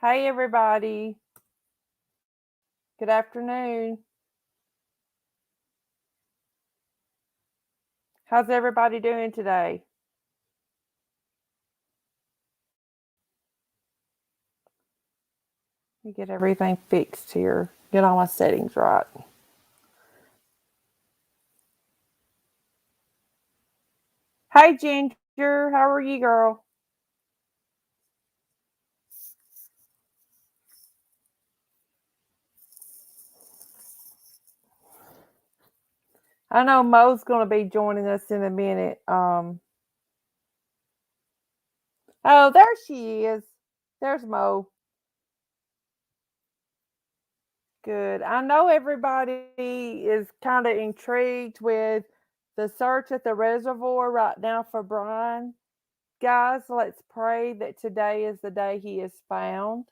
Hey, everybody. Good afternoon. How's everybody doing today? Let me get everything fixed here. Get all my settings right. Hey, Ginger. How are you, girl? I know Mo's going to be joining us in a minute. Oh, there she is. There's Mo. Good. I know everybody is kind of intrigued with the search at the reservoir right now for Brian. Guys, let's pray that today is the day he is found.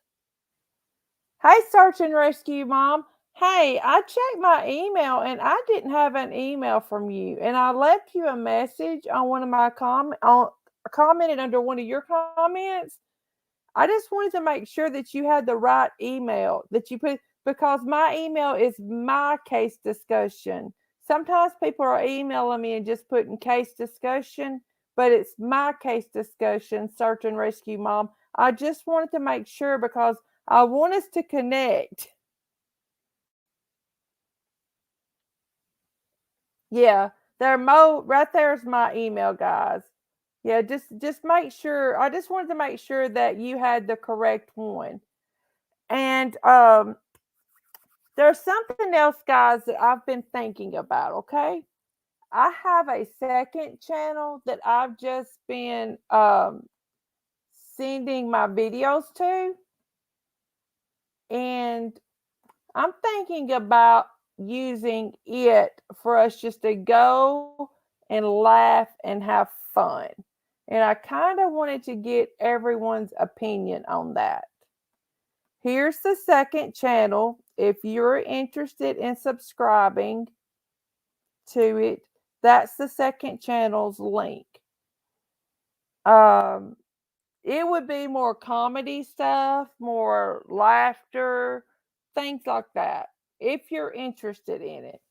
Hey, Search and Rescue Mom. Hey, I checked my email and I didn't have an email from you. And I left you a message on one of my commented under one of your comments. I just wanted to make sure that you had the right email that you put because my email is my case discussion. Sometimes people are emailing me and just putting case discussion, but it's my case discussion, Search and Rescue Mom. I just wanted to make sure because I want us to connect. Yeah, there Mo right there's my email, guys. Yeah, just make sure. I just wanted to make sure that you had the correct one. And there's something else, guys, that I've been thinking about, okay? I have a second channel that I've just been sending my videos to, and I'm thinking about using it for us just to go and laugh and have fun. And I kind of wanted to get everyone's opinion on that. Here's the second channel. If you're interested in subscribing to it, that's the second channel's link. Um, it would be more comedy stuff, more laughter, things like that. If you're interested in it,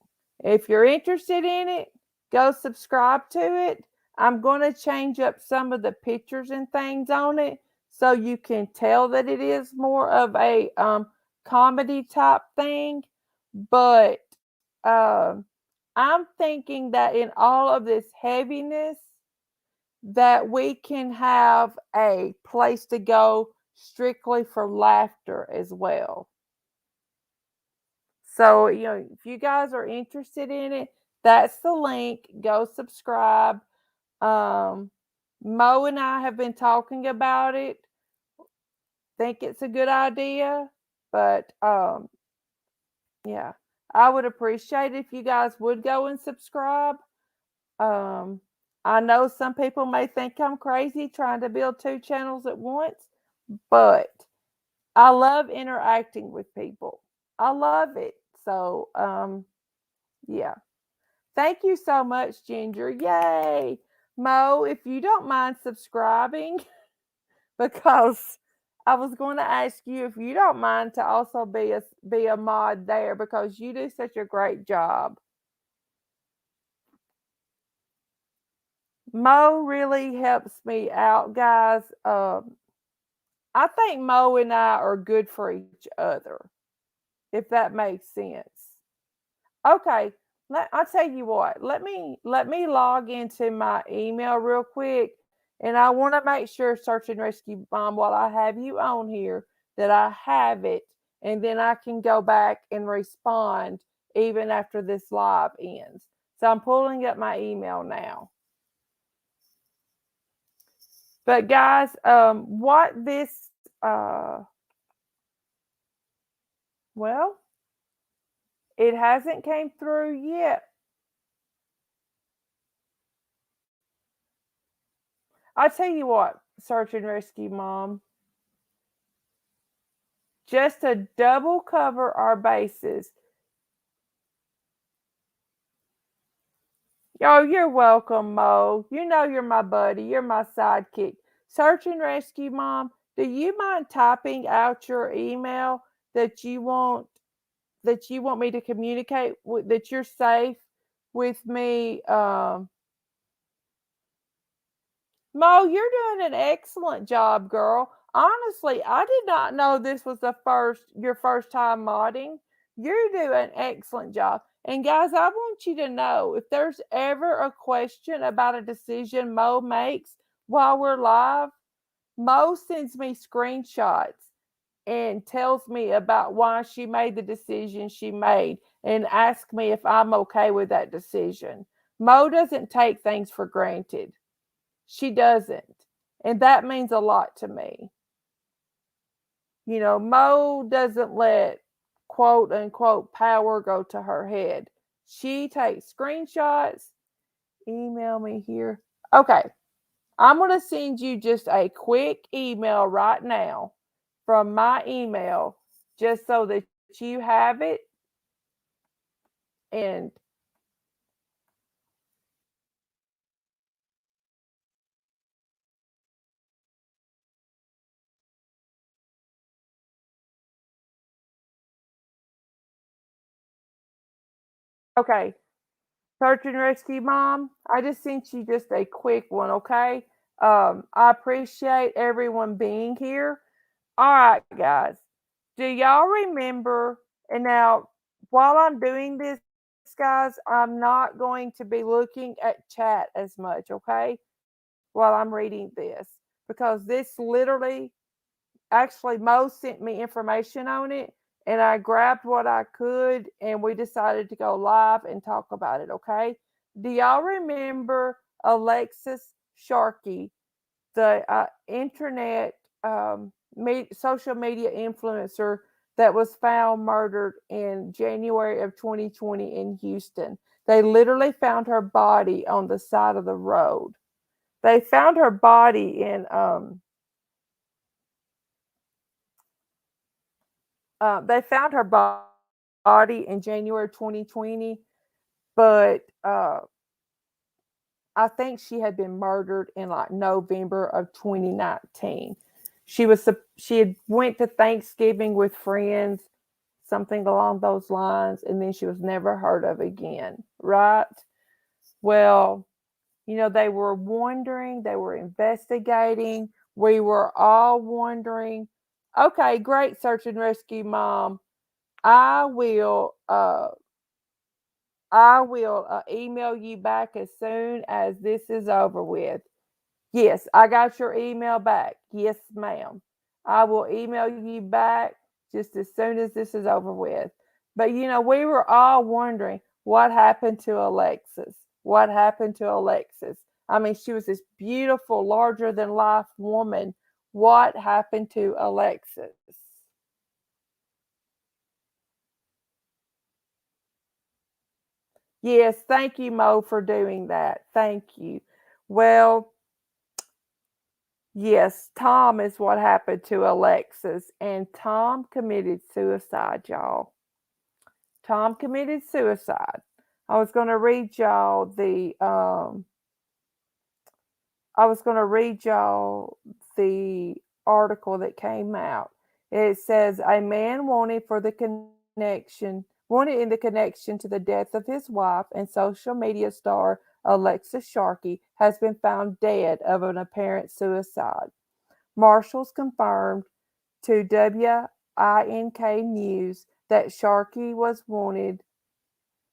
if you're interested in it, go subscribe to it. I'm going to change up some of the pictures and things on it so you can tell that it is more of a comedy type thing. But um, I'm thinking that in all of this heaviness, that we can have a place to go strictly for laughter as well. So, if you guys are interested in it, that's the link. Go subscribe. Um, Mo and I have been talking about it. Think it's a good idea, but yeah, I would appreciate it if you guys would go and subscribe. Um, I know some people may think I'm crazy trying to build two channels at once, but I love interacting with people. I love it. So, yeah. Thank you so much, Ginger. Yay. Mo, if you don't mind subscribing, because I was going to ask you if you don't mind to also be a mod there because you do such a great job. Mo really helps me out, guys. I think Mo and I are good for each other, if that makes sense. Okay, I'll tell you what. Let me log into my email real quick, and I want to make sure Search and Rescue Mom, while I have you on here, that I have it, and then I can go back and respond even after this live ends. So I'm pulling up my email now. But guys, what this well, it hasn't came through yet. I'll tell you what, Search and Rescue Mom, just to double cover our bases. Oh, you're welcome, Mo. You know you're my buddy. You're my sidekick. Search and Rescue Mom, do you mind typing out your email that you want me to communicate with, that you're safe with me? Mo, you're doing an excellent job, girl. Honestly, I did not know this was your first time modding. You're doing an excellent job. And guys, I want you to know if there's ever a question about a decision Mo makes while we're live, Mo sends me screenshots and tells me about why she made the decision she made and asks me if I'm okay with that decision. Mo doesn't take things for granted. She doesn't. And that means a lot to me. You know, Mo doesn't let quote unquote power go to her head. She takes screenshots, email me here. Okay. I'm going to send you just a quick email right now from my email just so that you have it. And okay, search and rescue mom, I just sent you just a quick one, okay? I appreciate everyone being here. All right, guys. Do y'all remember? And now, while I'm doing this, guys, I'm not going to be looking at chat as much, okay? While I'm reading this, because this literally, actually, Mo sent me information on it, and I grabbed what I could, and we decided to go live and talk about it, okay? Do y'all remember Alexis Sharkey, the internet social media influencer that was found murdered in January of 2020 in Houston? They literally found her body on the side of the road. They found her body in they found her body in January 2020, but I think she had been murdered in like November of 2019. She had went to Thanksgiving with friends, something along those lines, and then she was never heard of again, right? Well, you know, they were wondering, they were investigating. We were all wondering. Okay, great, search and rescue mom. I will email you back as soon as this is over with. Yes, I got your email back. Yes, ma'am. I will email you back just as soon as this is over with. But you know, we were all wondering what happened to Alexis. What happened to Alexis? I mean, she was this beautiful, larger than life woman. What happened to Alexis? Yes, thank you, Mo, for doing that. Thank you. Well, yes, Tom is what happened to Alexis, and Tom committed suicide, y'all. Tom committed suicide. I was going to read y'all the I was going to read y'all the article that came out. It says a man wanted in the connection to the death of his wife and social media star Alexis Sharkey has been found dead of an apparent suicide. Marshals confirmed to WINK News that Sharkey was wanted.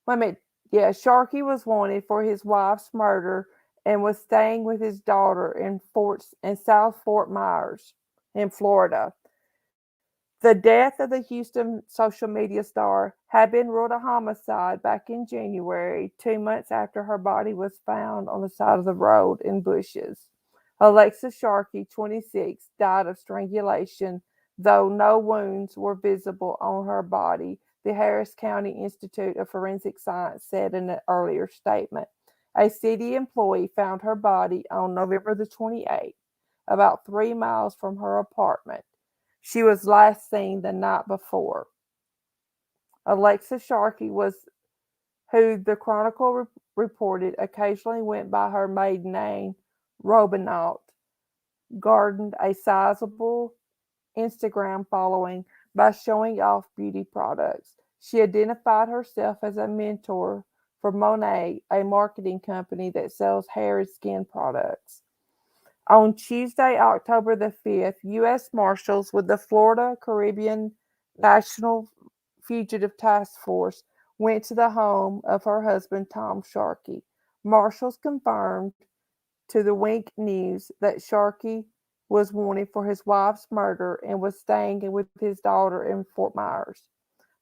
Wait a minute. Yeah, Sharkey was wanted for his wife's murder and was staying with his daughter in South Fort Myers in Florida. The death of the Houston social media star had been ruled a homicide back in January, 2 months after her body was found on the side of the road in bushes. Alexis Sharkey, 26, died of strangulation, though no wounds were visible on her body, the Harris County Institute of Forensic Science said in an earlier statement. A city employee found her body on November the 28th, about 3 miles from her apartment. She was last seen the night before. Alexis Sharkey was who the Chronicle reported occasionally went by her maiden name, Robinault, garnered a sizable Instagram following by showing off beauty products. She identified herself as a mentor for Monet, a marketing company that sells hair and skin products. On Tuesday, October the 5th, U.S. Marshals with the Florida Caribbean National Fugitive Task Force went to the home of her husband, Tom Sharkey. Marshals confirmed to the Wink News that Sharkey was wanted for his wife's murder and was staying with his daughter in Fort Myers.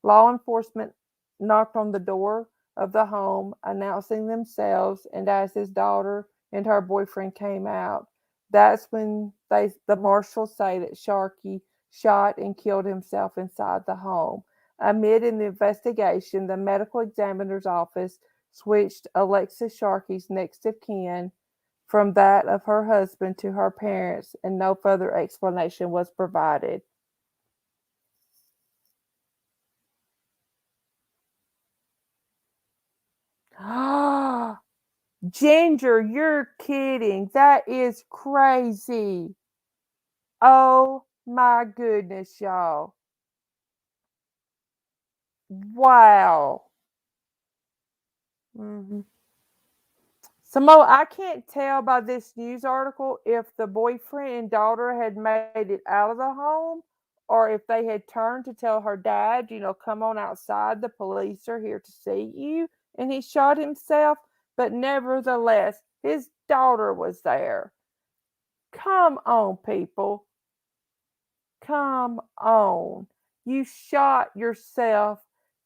Law enforcement knocked on the door of the home, announcing themselves, and as his daughter and her boyfriend came out, that's when the marshals say that Sharkey shot and killed himself inside the home. Amid an investigation, the medical examiner's office switched Alexis Sharkey's next of kin from that of her husband to her parents, and no further explanation was provided. Ginger, you're kidding. That is crazy. Oh my goodness, y'all. Wow. Mhm. Samo, I can't tell by this news article if the boyfriend and daughter had made it out of the home or if they had turned to tell her dad, come on outside, the police are here to see you. And he shot himself. But nevertheless, his daughter was there. Come on, people. Come on. You shot yourself.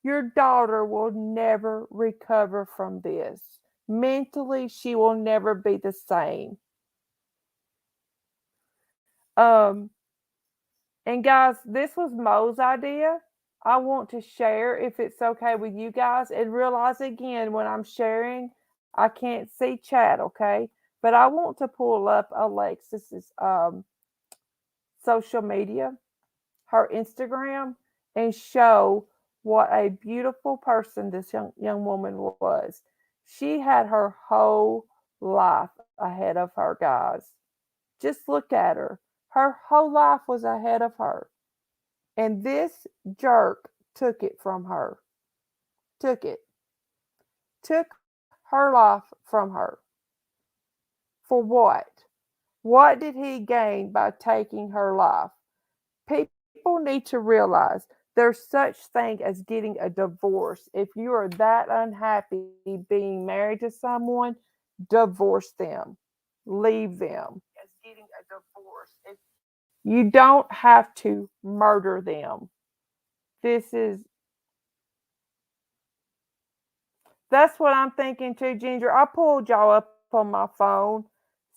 Your daughter will never recover from this. Mentally, she will never be the same. Um, and guys, this was Mo's idea. I want to share if it's okay with you guys and realize again when I'm sharing, I can't see chat, okay? But I want to pull up Alexis's social media, her Instagram, and show what a beautiful person this young woman was. She had her whole life ahead of her, guys. Just look at her. Her whole life was ahead of her. And this jerk took it from her. Took it. Took her life from her. For what? What did he gain by taking her life? People need to realize there's such thing as getting a divorce. If you are that unhappy being married to someone, divorce them. Leave them. As getting a divorce. You don't have to murder them. This is That's what I'm thinking too, Ginger. I pulled y'all up on my phone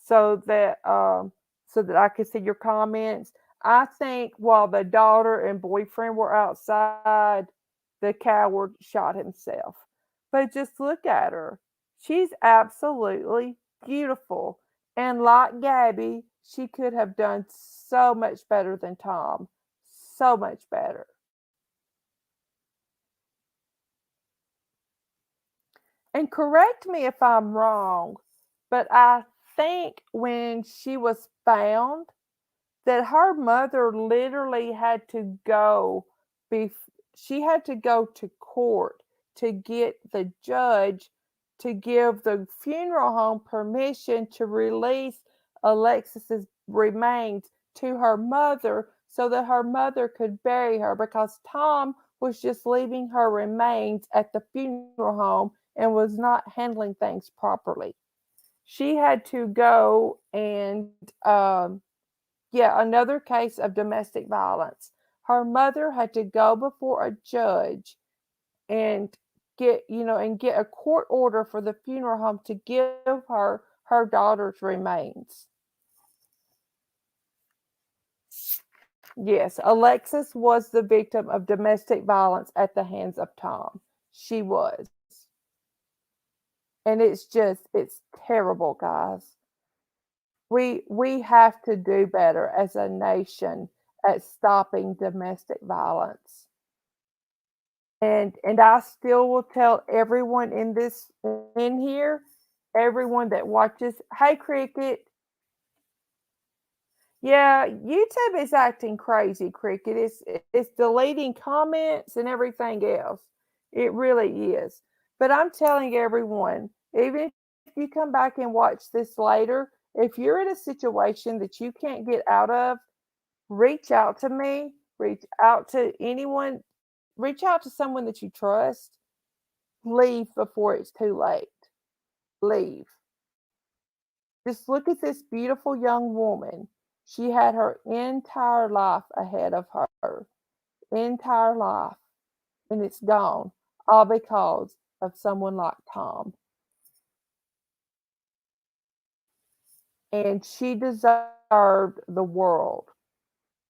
so that I could see your comments. I think while the daughter and boyfriend were outside, the coward shot himself. But just look at her. She's absolutely beautiful. And like Gabby, she could have done so much better than Tom. So much better. And correct me if I'm wrong, but I think when she was found, that her mother literally had to go she had to go to court to get the judge to give the funeral home permission to release Alexis's remains to her mother so that her mother could bury her because Tom was just leaving her remains at the funeral home and was not handling things properly. She had to go and yeah, another case of domestic violence. Her mother had to go before a judge and get a court order for the funeral home to give her daughter's remains. Yes, Alexis was the victim of domestic violence at the hands of Tom. She was. And it's terrible, guys. We have to do better as a nation at stopping domestic violence. And I still will tell everyone in here, everyone that watches, hey Cricket, Yeah, YouTube is acting crazy, Cricket. It's deleting comments and everything else. It really is. But I'm telling everyone, even if you come back and watch this later, if you're in a situation that you can't get out of, reach out to me, reach out to anyone, reach out to someone that you trust. Leave before it's too late. Leave. Just look at this beautiful young woman. She had her entire life ahead of her, entire life, and it's gone, all because of someone like Tom. And she deserved the world.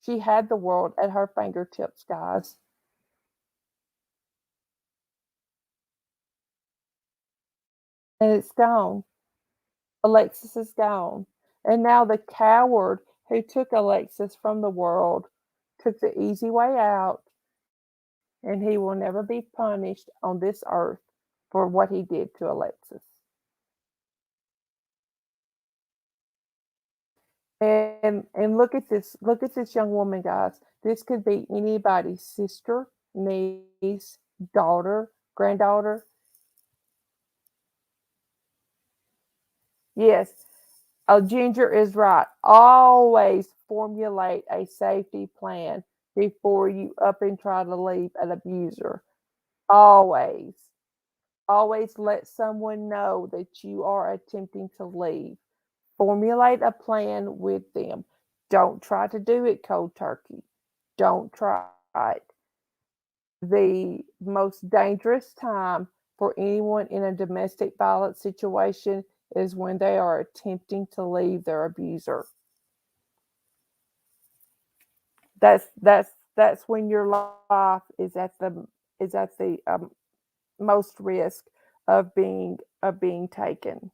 She had the world at her fingertips, guys, and it's gone. Alexis is gone. And now the coward who took Alexis from the world took the easy way out, and he will never be punished on this earth for what he did to Alexis. And look at this young woman, guys. This could be anybody's sister, niece, daughter, granddaughter. Yes, Ginger is right. Always formulate a safety plan before you up and try to leave an abuser. Always. Always let someone know that you are attempting to leave. Formulate a plan with them. Don't try to do it cold turkey. Don't try it. The most dangerous time for anyone in a domestic violence situation is when they are attempting to leave their abuser. That's when your life is at the most risk of being taken.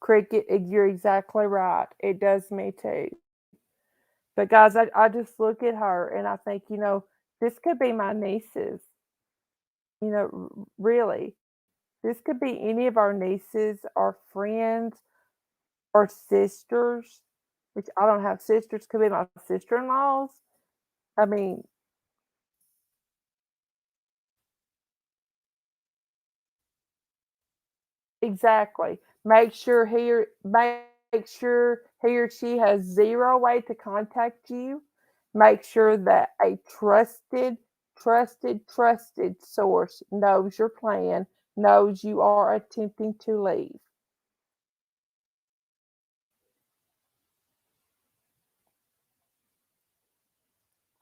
Cricket, you're exactly right. It does me too. But guys, I just look at her and I think, this could be my nieces. Really, this could be any of our nieces, our friends, our sisters, which I don't have sisters, could be my sister in laws. I mean, exactly. Make sure he or she has zero way to contact you. Make sure that a trusted source knows your plan, knows you are attempting to leave.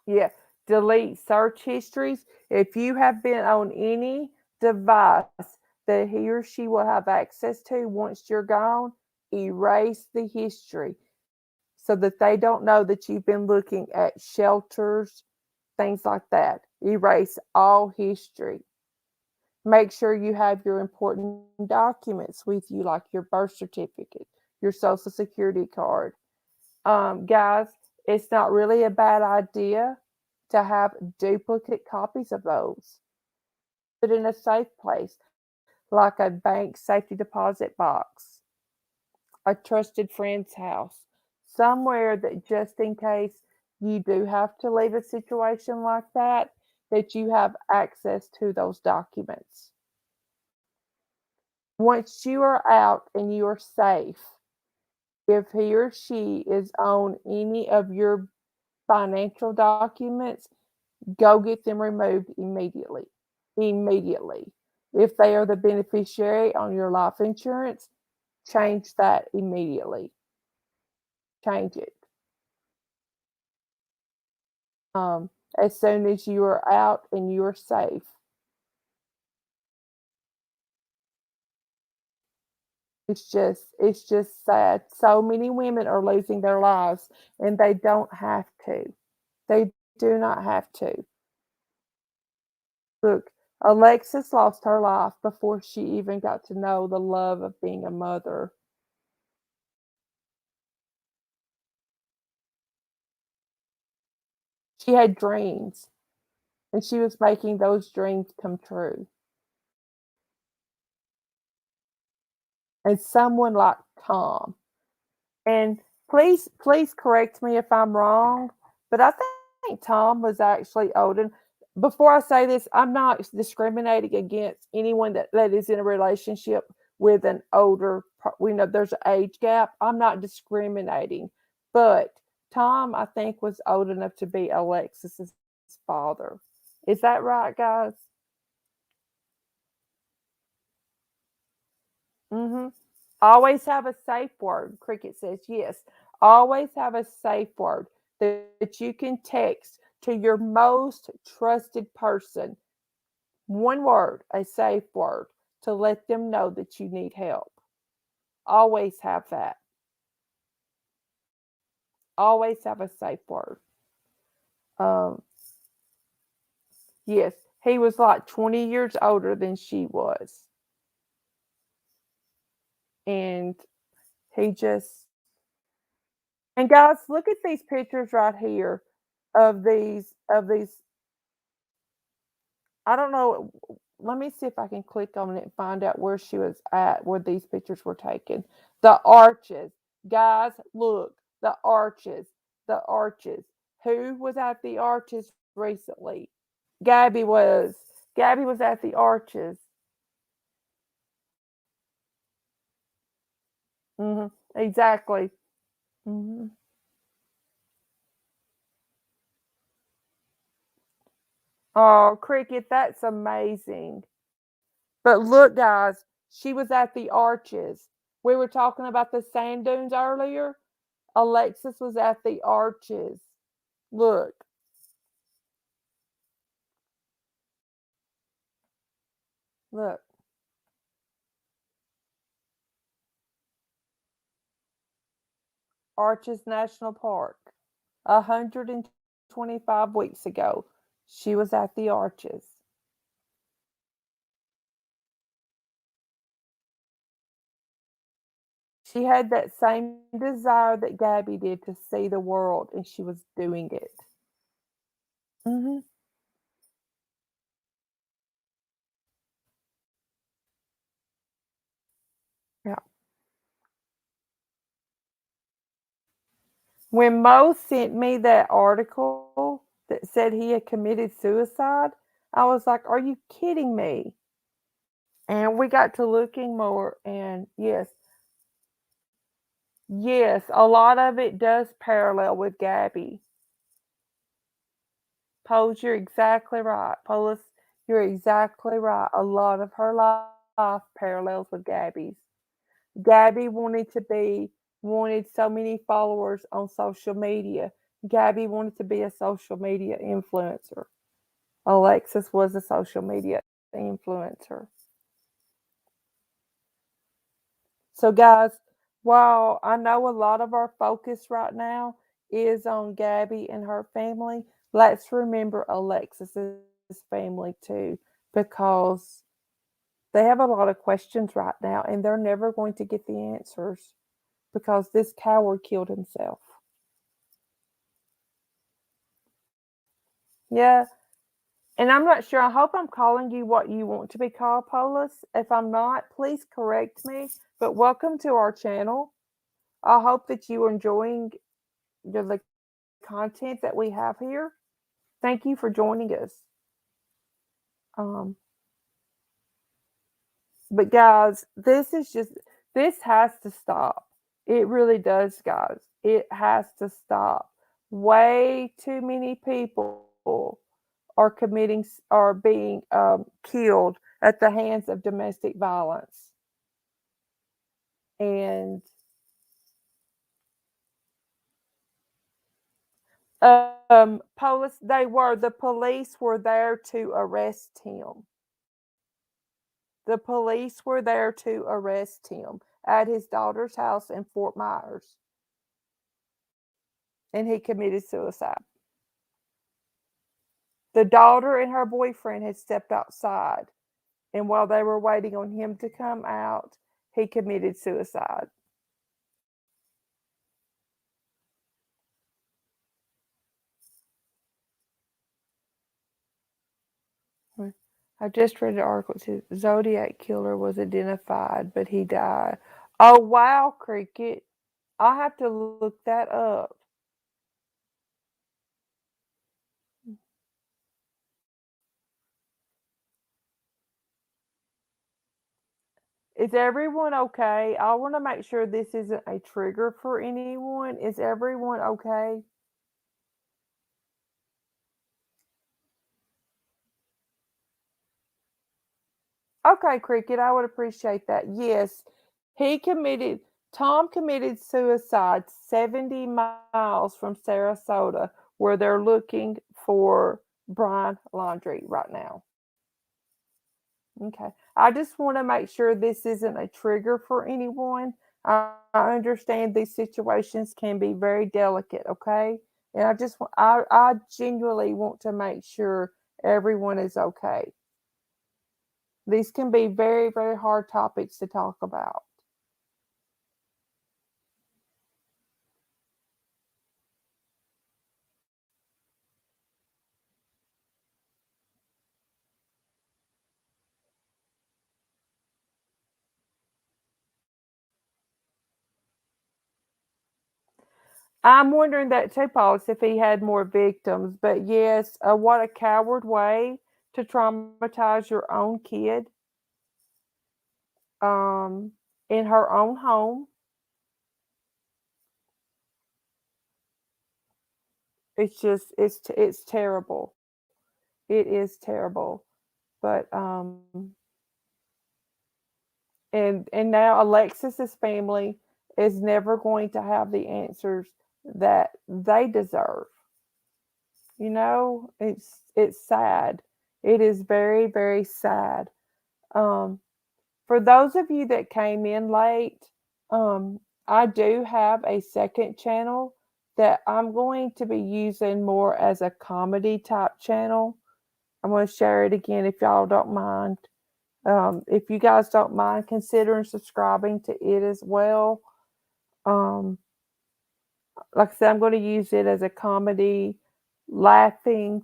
Yeah, delete search histories. If you have been on any device that he or she will have access to once you're gone, erase the history so that they don't know that you've been looking at shelters, things like that. Erase all history. Make sure you have your important documents with you, like your birth certificate, your social security card. Guys, it's not really a bad idea to have duplicate copies of those. Put in a safe place, like a bank safety deposit box, a trusted friend's house, somewhere that just in case you do have to leave a situation like that you have access to those documents. Once you are out and you are safe, if he or she is on any of your financial documents, go get them removed immediately. Immediately. If they are the beneficiary on your life insurance, change that immediately. Change it. As soon as you are out and you are safe. It's just sad. So many women are losing their lives and they don't have to. They do not have to. Look, Alexis lost her life before she even got to know the love of being a mother. She had dreams, and she was making those dreams come true. And someone like Tom, And please correct me if I'm wrong, but I think Tom was actually old. And before I say this, I'm not discriminating against anyone that is in a relationship with an older. We know there's an age gap. I'm not discriminating, but Tom, I think, was old enough to be Alexis's father. Is that right, guys? Mm-hmm. Always have a safe word. Cricket says yes. Always have a safe word that you can text to your most trusted person. One word, a safe word, to let them know that you need help. Always have that. Always have a safe word. Um, yes, he was like 20 years older than she was. And he just, and guys, look at these pictures right here of these. I don't know. Let me see if I can click on it and find out where she was at, where these pictures were taken. The arches. Guys, look, the arches. The arches. Who was at the arches recently? Gabby was. Gabby was at the arches. Exactly. hmm Oh, Cricket, that's amazing. But look, guys, she was at the arches. We were talking about the sand dunes earlier. Alexis was at the arches. Look, look, Arches National Park. 125 weeks ago, she was at the arches. She had that same desire that Gabby did to see the world, and she was doing it. hmm Yeah. When Mo sent me that article that said he had committed suicide, I was like, "Are you kidding me?" And we got to looking more, and yes, yes, a lot of it does parallel with Gabby. Pose, you're exactly right. Polis, you're exactly right. A lot of her life parallels with Gabby's. Gabby wanted so many followers on social media. Gabby wanted to be a social media influencer. Alexis was a social media influencer. So, guys, while I know a lot of our focus right now is on Gabby and her family, let's remember Alexis's family too, because they have a lot of questions right now and they're never going to get the answers because this coward killed himself. Yeah. And I'm not sure. I hope I'm calling you what you want to be called, Polis. If I'm not, please correct me. But welcome to our channel. I hope that you are enjoying the content that we have here. Thank you for joining us. Um, but guys, this has to stop. It really does, guys. It has to stop. Way too many people are being killed at the hands of domestic violence. And the police were there to arrest him. The police were there to arrest him at his daughter's house in Fort Myers, and he committed suicide. The daughter and her boyfriend had stepped outside, and while they were waiting on him to come out, he committed suicide. I just read an article that says Zodiac killer was identified, but he died. Oh wow, Cricket. I'll have to look that up. Is everyone okay? I wanna make sure this isn't a trigger for anyone. Is everyone okay? Okay, Cricket, I would appreciate that. Yes, he committed Tom committed suicide 70 miles from Sarasota, where they're looking for Brian Laundrie right now. Okay. I just want to make sure this isn't a trigger for anyone. I understand these situations can be very delicate, okay? And I genuinely want to make sure everyone is okay. These can be very, very hard topics to talk about. I'm wondering that too, Paulus, if he had more victims. But yes, what a coward way to traumatize your own kid um, in her own home. It's terrible. It is terrible. But and now Alexis's family is never going to have the answers that they deserve. You know, it's sad. It is very, very sad. Um, for those of you that came in late, I do have a second channel that I'm going to be using more as a comedy type channel. I'm going to share it again if y'all don't mind. If you guys don't mind considering subscribing to it as well. Um, like I said, I'm going to use it as a comedy, laughing,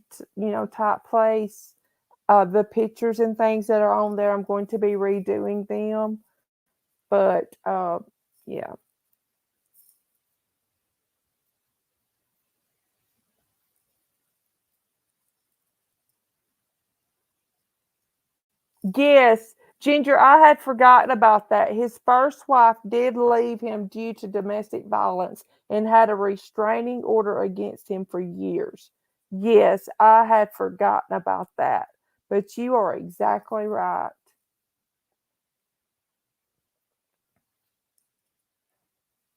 type place. The pictures and things that are on there, I'm going to be redoing them. But yeah. Yes, Ginger, I had forgotten about that. His first wife did leave him due to domestic violence and had a restraining order against him for years. Yes, I had forgotten about that. But you are exactly right.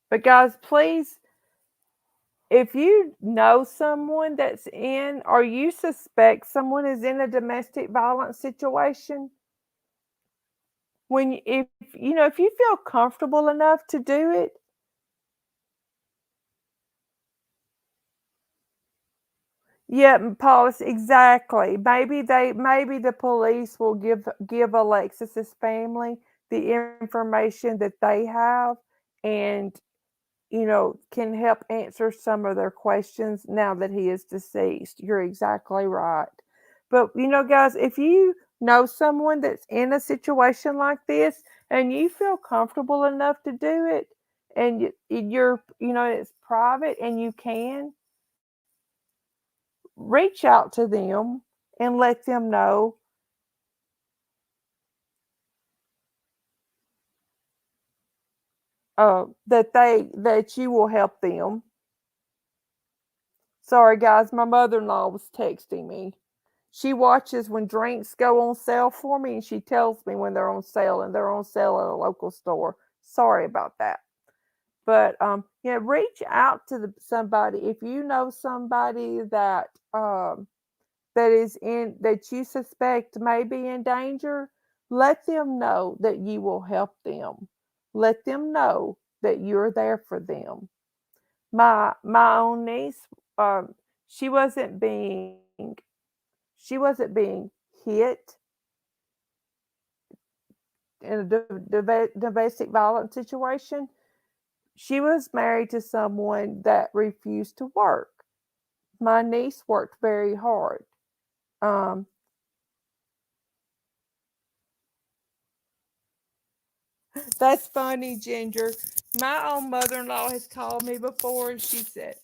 But guys, please, if you know someone that's in or you suspect someone is in a domestic violence situation, if you feel comfortable enough to do it. Yeah, policy exactly. Maybe the police will give Alexis's family the information that they have and can help answer some of their questions now that he is deceased. You're exactly right. But guys, if you know someone that's in a situation like this and you feel comfortable enough to do it and it's private and you can reach out to them and let them know that you will help them. Sorry, guys, my mother-in-law was texting me. She watches when drinks go on sale for me, and she tells me when they're on sale, and they're on sale at a local store. Sorry about that. But yeah, reach out to somebody if you know somebody that you suspect may be in danger. Let them know that you will help them. Let them know that you're there for them. My own niece, um, she wasn't being she wasn't being hit in a domestic violence situation. She was married to someone that refused to work. My niece worked very hard. Um, That's funny, Ginger. My own mother-in-law has called me before, and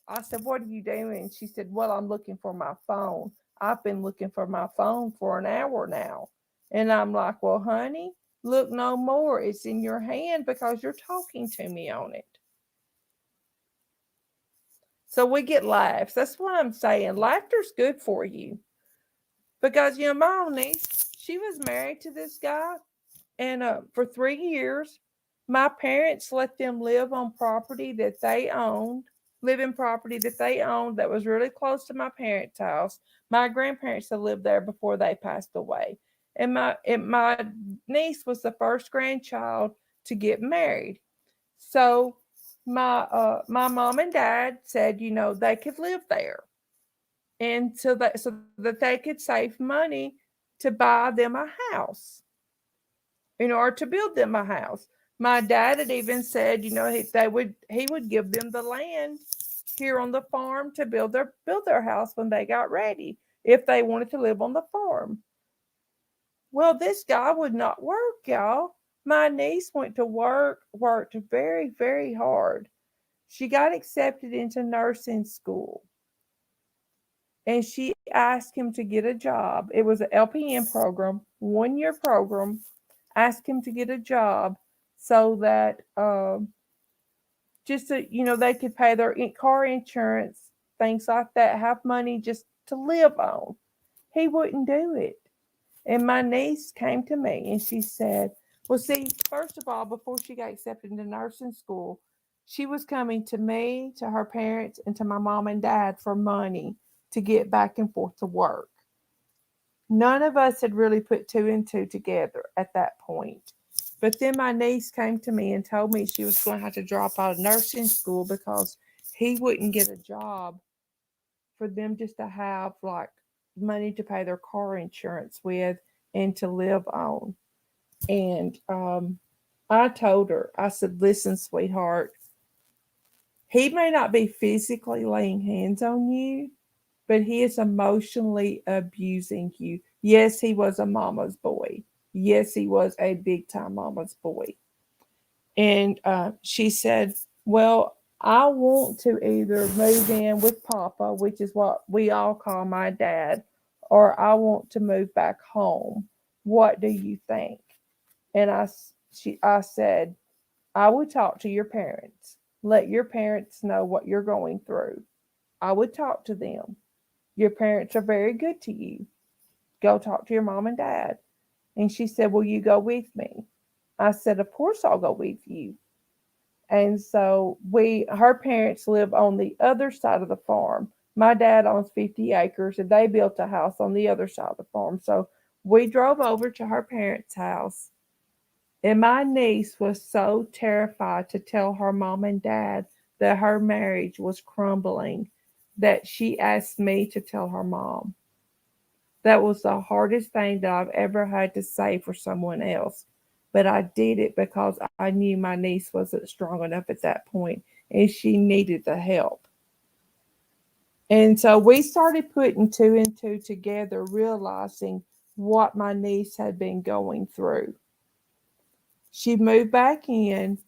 I said, what are you doing? She said, well, I'm looking for my phone. I've been looking for my phone for an hour now. And I'm like, well, honey, look no more. It's in your hand because you're talking to me on it. So we get laughs. That's what I'm saying. Laughter's good for you. Because, my own niece, she was married to this guy. And for 3 years, my parents let them live on property that they owned, living property that they owned that was really close to my parents' house. My grandparents had lived there before they passed away. And my niece was the first grandchild to get married. So my mom and dad said, they could live there, and so that they could save money to buy them a house in order to build them a house. My dad had even said, he would give them the land here on the farm to build their house when they got ready, if they wanted to live on the farm. Well, this guy would not work, y'all. My niece went to work, worked very, very hard. She got accepted into nursing school, and she asked him to get a job. It was an LPN program, 1 year program. Asked him to get a job so that just so they could pay their car insurance, things like that, have money just to live on. He wouldn't do it. And my niece came to me and she said, well, see, first of all, before she got accepted into nursing school, she was coming to me, to her parents, and to my mom and dad for money to get back and forth to work. None of us had really put two and two together at that point. But then my niece came to me and told me she was going to have to drop out of nursing school because he wouldn't get a job for them just to have like money to pay their car insurance with and to live on. And I told her, I said, listen, sweetheart, he may not be physically laying hands on you, but he is emotionally abusing you. Yes, he was a mama's boy. Yes, he was a big time mama's boy. And she said, well, I want to either move in with Papa, which is what we all call my dad, or I want to move back home. What do you think? And I said, I would talk to your parents. Let your parents know what you're going through. I would talk to them. Your parents are very good to you. Go talk to your mom and dad. And she said, will you go with me? I said, of course I'll go with you. And so her parents live on the other side of the farm. My dad owns 50 acres and they built a house on the other side of the farm. So we drove over to her parents' house, and my niece was so terrified to tell her mom and dad that her marriage was crumbling that she asked me to tell her mom. That was the hardest thing that I've ever had to say for someone else. But I did it because I knew my niece wasn't strong enough at that point and she needed the help. And so we started putting two and two together, realizing what my niece had been going through. She moved back in.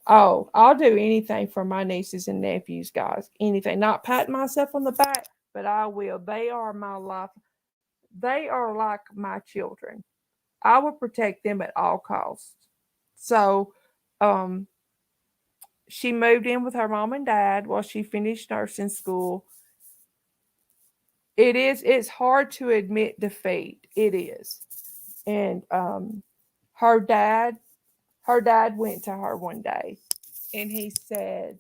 Oh, I'll do anything for my nieces and nephews, guys. Anything. Not patting myself on the back, but I will. They are my life. They are like my children. I will protect them at all costs. So, um, she moved in with her mom and dad while she finished nursing school. It's hard to admit defeat. It is. And her dad her dad went to her one day and he said,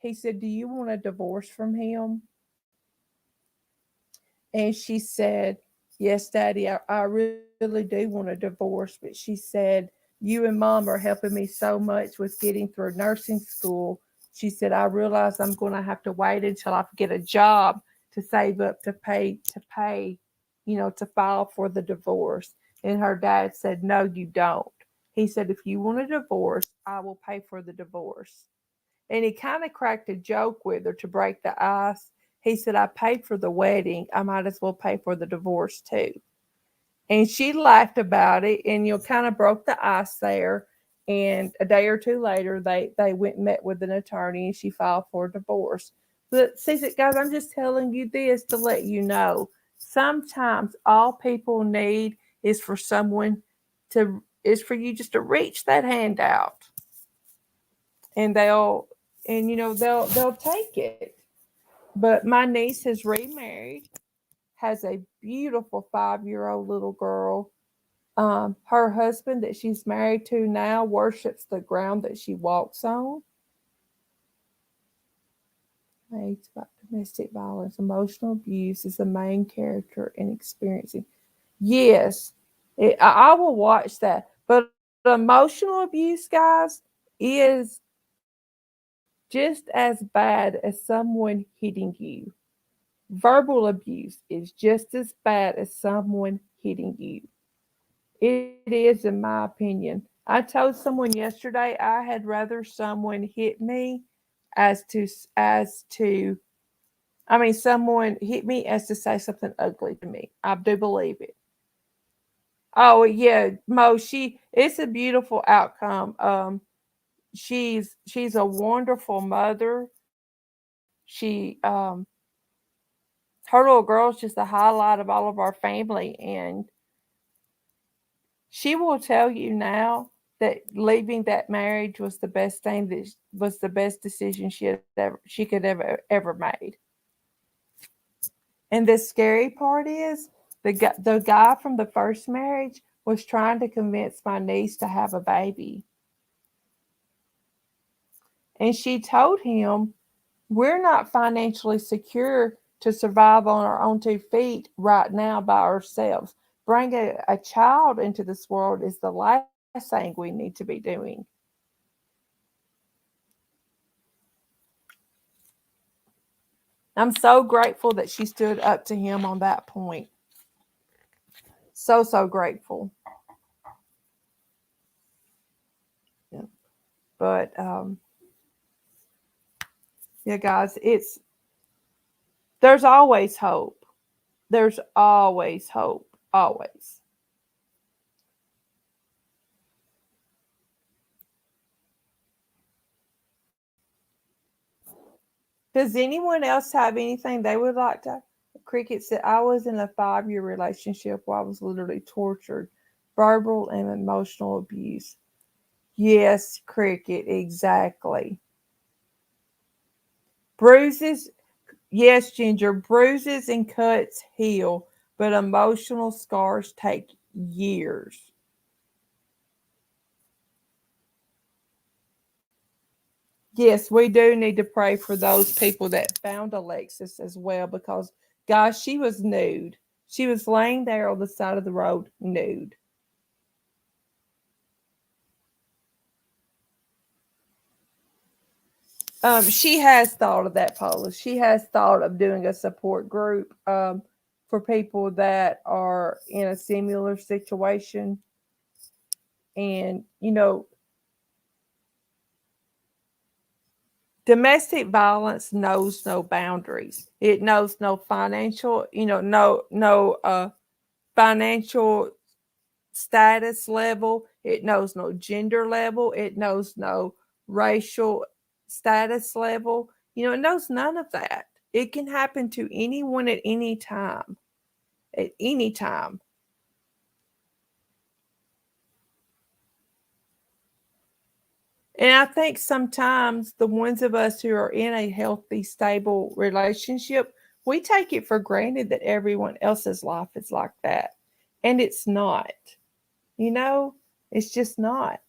do you want a divorce from him? And she said, yes, Daddy, I really do want a divorce. But she said, you and Mom are helping me so much with getting through nursing school. She said, I realize I'm going to have to wait until I get a job to save up to pay, to file for the divorce. And her dad said, no, you don't. He said, if you want a divorce, I will pay for the divorce. And he kind of cracked a joke with her to break the ice. He said, I paid for the wedding. I might as well pay for the divorce too. And she laughed about it and, kind of broke the ice there. And a day or two later, they went and met with an attorney, and she filed for divorce. But see, guys, I'm just telling you this to let you know. Sometimes all people need is for someone to is for you just to reach that hand out, and they'll take it. But my niece has remarried, has a beautiful 5-year-old little girl. Her husband that she's married to now worships the ground that she walks on. It's about domestic violence, emotional abuse is the main character in experiencing. Yes, I will watch that. But emotional abuse, guys, is just as bad as someone hitting you. Verbal abuse is just as bad as someone hitting you. It is, in my opinion. I told someone yesterday I had rather someone hit me as to someone hit me as to say something ugly to me. I do believe it. Oh yeah, Mo, it's a beautiful outcome. She's a wonderful mother. She her little girl's just the highlight of all of our family, and she will tell you now that leaving that marriage was the best thing that was the best decision she could ever made. And the scary part is the guy from the first marriage was trying to convince my niece to have a baby. And she told him, we're not financially secure to survive on our own 2 feet right now by ourselves. Bringing a child into this world is the last thing we need to be doing. I'm so grateful that she stood up to him on that point. So grateful. Yeah. But yeah, guys, there's always hope. There's always hope. Always. Does anyone else have anything they would like to? Cricket said, I was in a 5-year relationship where I was literally tortured, verbal and emotional abuse. Yes, Cricket, exactly. Bruises, yes, Ginger, bruises and cuts heal, but emotional scars take years. Yes, we do need to pray for those people that found Alexis as well because, guys, she was nude. She was laying there on the side of the road nude. She has thought of that, Paula. She has thought of doing a support group for people that are in a similar situation. And, domestic violence knows no boundaries. It knows no financial, no financial status level. It knows no gender level. It knows no racial status level. It knows none of that. It can happen to anyone at any time. At any time. And I think sometimes the ones of us who are in a healthy, stable relationship, we take it for granted that everyone else's life is like that. And it's not. You know, it's just not.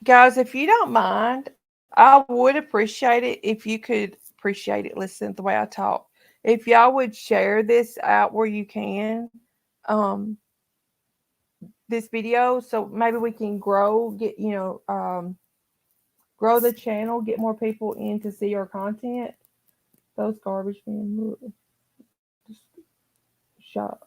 Guys, if you don't mind, I would appreciate it if you could appreciate it. Listen to the way I talk. If y'all would share this out where you can, um, this video, so maybe we can grow the channel, get more people in to see our content. Those garbage men, shot.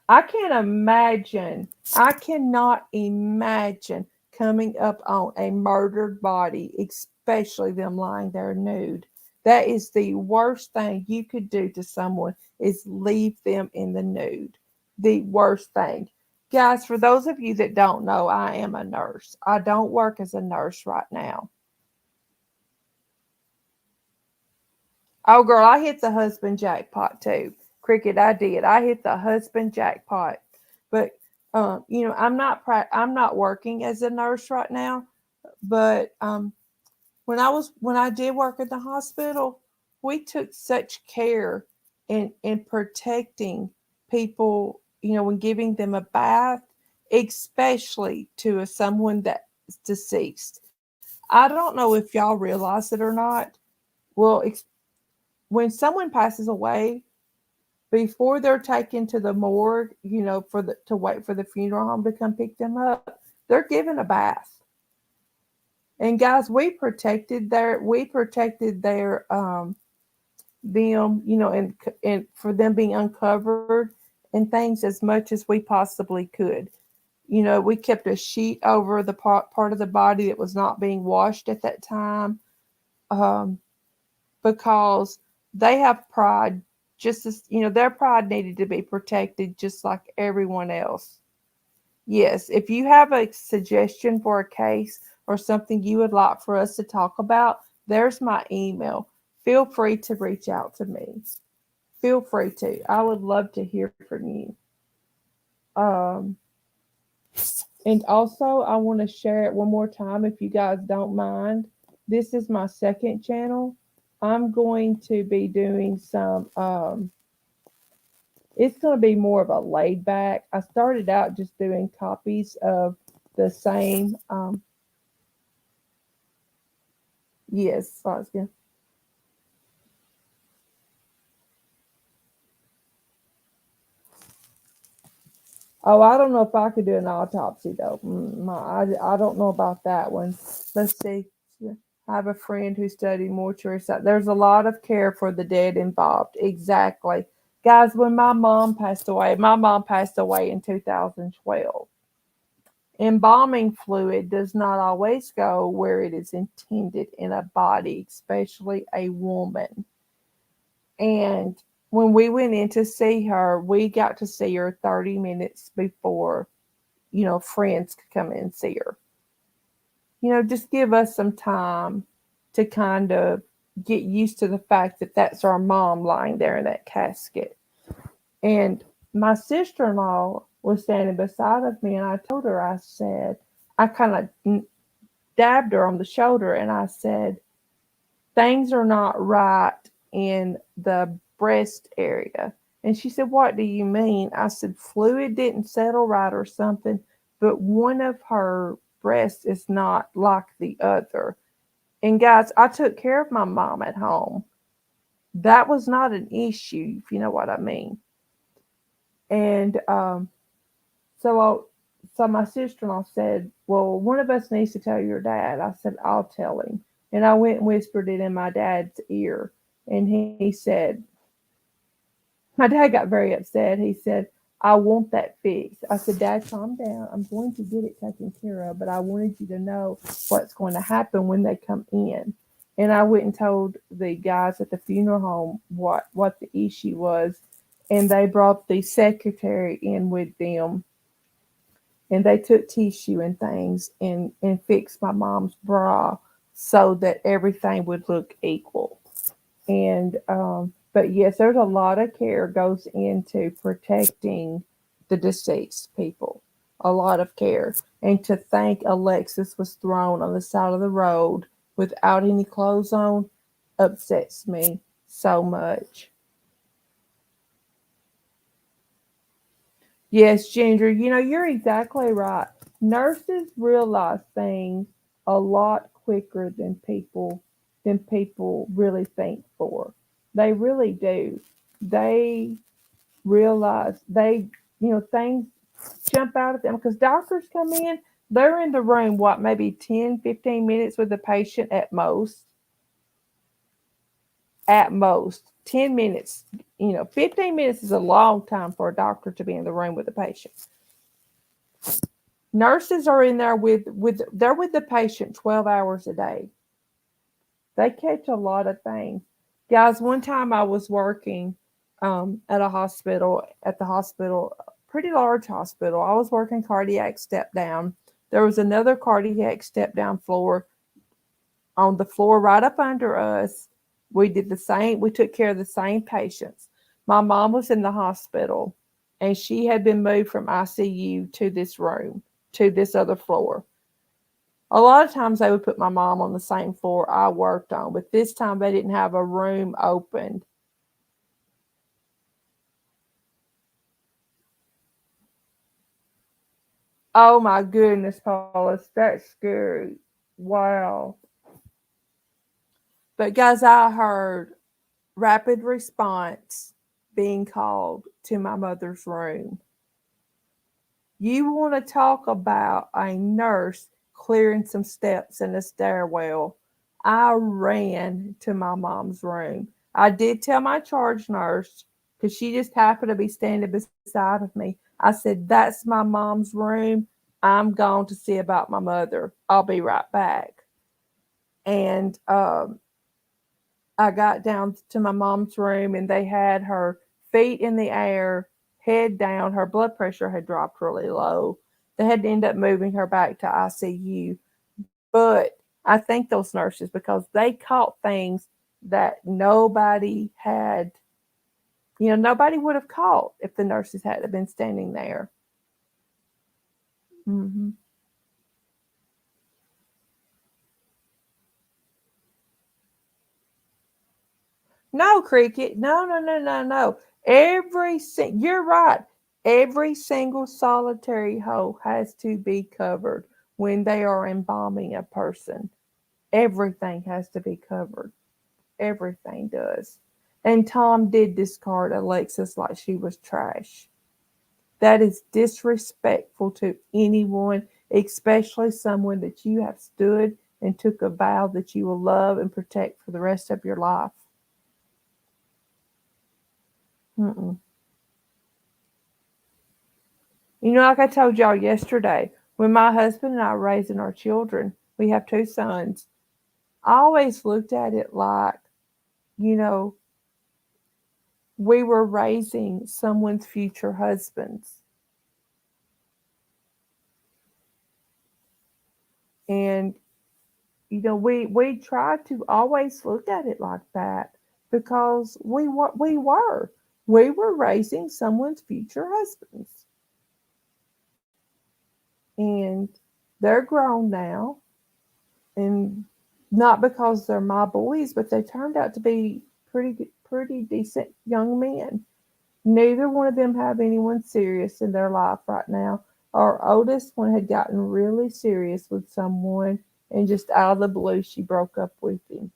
I can't imagine. I cannot imagine coming up on a murdered body, especially them lying there nude. That is the worst thing you could do to someone is leave them in the nude. The worst thing. Guys, for those of you that don't know, I am a nurse. I don't work as a nurse right now. Oh, girl, I hit the husband jackpot too. Cricket, I did. I hit the husband jackpot. But I'm not working as a nurse right now. But when I did work at the hospital, we took such care in protecting people. When giving them a bath, especially to someone that's deceased. I don't know if y'all realize it or not. Well, when someone passes away, before they're taken to the morgue, to wait for the funeral home to come pick them up, they're given a bath. And guys, we protected their them, and for them being uncovered and things as much as we possibly could. We kept a sheet over the part of the body that was not being washed at that time. Um, because they have pride just as their pride needed to be protected just like everyone else. Yes, if you have a suggestion for a case or something you would like for us to talk about, there's my email. Feel free to reach out to me. Feel free to. I would love to hear from you. Um, and also, I want to share it one more time if you guys don't mind. This is my second channel. I'm going to be doing some, it's going to be more of a laid back. I started out just doing copies of the same, yes, Saskia. Oh, I don't know if I could do an autopsy though. I don't know about that one. Let's see. I have a friend who studied mortuary science. There's a lot of care for the dead involved. Exactly. Guys, when my mom passed away in 2012. Embalming fluid does not always go where it is intended in a body, especially a woman. And when we went in to see her, we got to see her 30 minutes before, friends could come in and see her. Just give us some time to kind of get used to the fact that that's our mom lying there in that casket. And my sister in law was standing beside of me, and I told her, I said, I kind of dabbed her on the shoulder, and I said, things are not right in the breast area. And she said, what do you mean? I said, fluid didn't settle right or something, but one of her breasts is not like the other. And guys, I took care of my mom at home. That was not an issue, if you know what I mean. And so I, so my sister-in-law said, well, one of us needs to tell your dad. I said, I'll tell him. And I went and whispered it in my dad's ear. And he said, my dad got very upset. He said, I want that fixed. I said, Dad, calm down. I'm going to get it taken care of, but I wanted you to know what's going to happen when they come in. And I went and told the guys at the funeral home what the issue was. And they brought the secretary in with them, and they took tissue and things and fixed my mom's bra so that everything would look equal. And but yes, there's a lot of care goes into protecting the deceased people. A lot of care. And to think Alexis was thrown on the side of the road without any clothes on upsets me so much. Yes, Ginger, you're exactly right. Nurses realize things a lot quicker than people really think for. They really do. They realize things jump out at them because doctors come in, they're in the room what, maybe 10, 15 minutes with the patient at most. At most. 10 minutes, 15 minutes is a long time for a doctor to be in the room with a patient. Nurses are in there they're with the patient 12 hours a day. They catch a lot of things. Guys, one time I was working at the hospital, pretty large hospital. I was working cardiac step down. There was another cardiac step down floor on the floor right up under us. We did the same, we took care of the same patients. My mom was in the hospital and she had been moved from ICU to this room, to this other floor. A lot of times they would put my mom on the same floor I worked on, but this time they didn't have a room opened. Oh my goodness, Paulus, that's scary. Wow. But guys, I heard rapid response being called to my mother's room. You want to talk about a nurse clearing some steps in the stairwell? I ran to my mom's room. I did tell my charge nurse because she just happened to be standing beside of me. I said, "That's my mom's room. I'm going to see about my mother. I'll be right back." And I got down to my mom's room and they had her feet in the air, head down. Her blood pressure had dropped really low. They had to end up moving her back to ICU. But I thank those nurses because they caught things that nobody had, nobody would have caught if the nurses hadn't been standing there. Hmm. No, Cricket. No, no, no, no, no. You're right. Every single solitary hole has to be covered when they are embalming a person. Everything has to be covered. Everything does. And Tom did discard Alexis like she was trash. That is disrespectful to anyone, especially someone that you have stood and took a vow that you will love and protect for the rest of your life. Mm-mm. Like I told y'all yesterday, when my husband and I were raising our children, we have two sons. I always looked at it like, you know, we were raising someone's future husbands. And, we tried to always look at it like that because we were raising someone's future husbands. And they're grown now, and not because they're my boys, but they turned out to be pretty decent young men. Neither one of them have anyone serious in their life right now. Our oldest one had gotten really serious with someone, and just out of the blue, she broke up with him.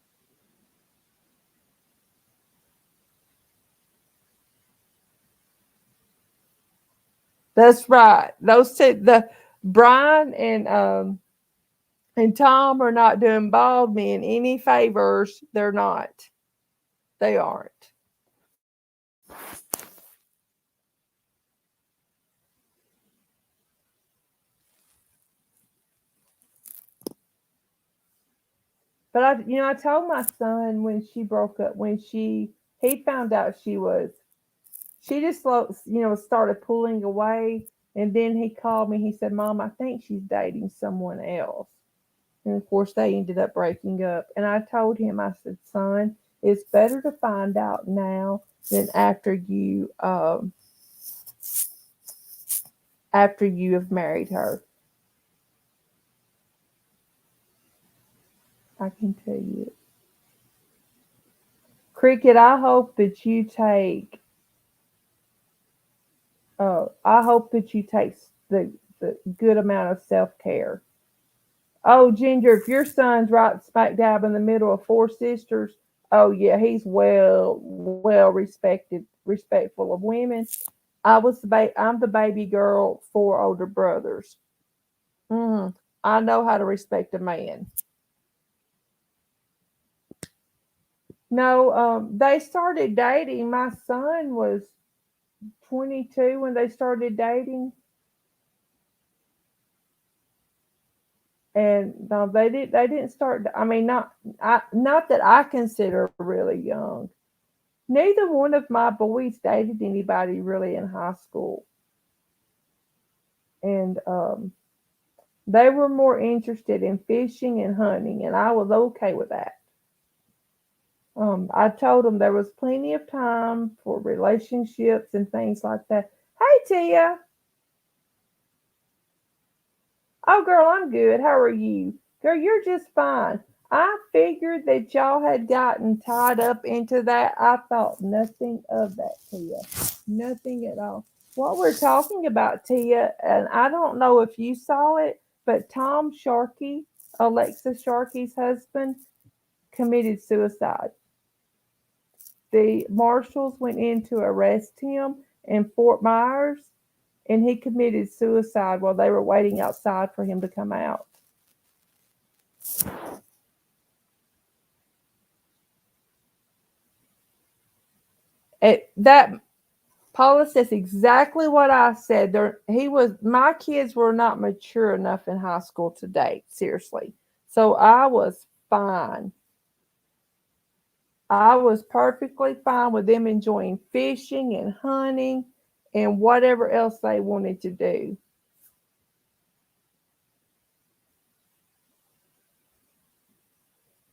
That's right. Those two, the Brian and Tom are not doing bald men any favors. They're not. They aren't. But I told my son when she broke up, he found out she just started pulling away, and then he called me. He said, "Mom, I think she's dating someone else." And of course, they ended up breaking up. And I told him, I said, "Son, it's better to find out now than after you have married her." I can tell you, Cricket. I hope that you take the good amount of self care. Oh, Ginger, if your son's right smack dab in the middle of four sisters, oh yeah, he's well respected, respectful of women. I'm the baby girl, four older brothers. Mm, I know how to respect a man. No, they started dating. My son was 22 when they started dating, and no, they didn't start. I mean, not that I consider really young. Neither one of my boys dated anybody really in high school, and they were more interested in fishing and hunting, and I was okay with that. I told them there was plenty of time for relationships and things like that. Hey, Tia. Oh, girl, I'm good. How are you? Girl, you're just fine. I figured that y'all had gotten tied up into that. I thought nothing of that, Tia. Nothing at all. What we're talking about, Tia, and I don't know if you saw it, but Tom Sharkey, Alexis Sharkey's husband, committed suicide. The marshals went in to arrest him in Fort Myers, and he committed suicide while they were waiting outside for him to come out. That Paula says exactly what I said. My kids were not mature enough in high school to date, seriously. So I was fine. I was perfectly fine with them enjoying fishing and hunting and whatever else they wanted to do.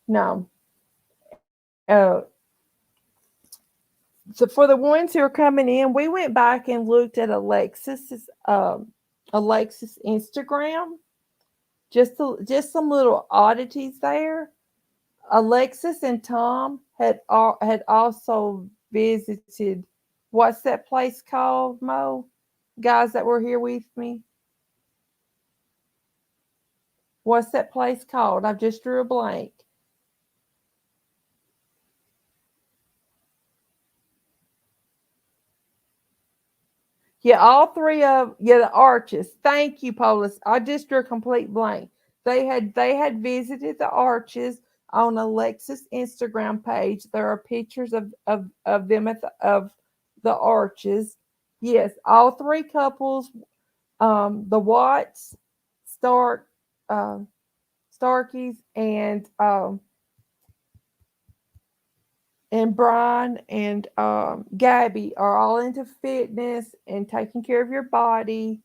No. Uh, so for the ones who are coming in, we went back and looked at Alexis Instagram. Just some little oddities there. Alexis and Tom had also visited, what's that place called, Mo? Guys that were here with me, what's that place called? I just drew a blank. Yeah, all three of the arches. Thank you, Polis. I just drew a complete blank. They had visited the arches on Alexis Instagram page. There are pictures of them of the arches. Yes, all three couples, the Watts, Stark, uh, Starkeys, and Brian and Gabby are all into fitness and taking care of your body.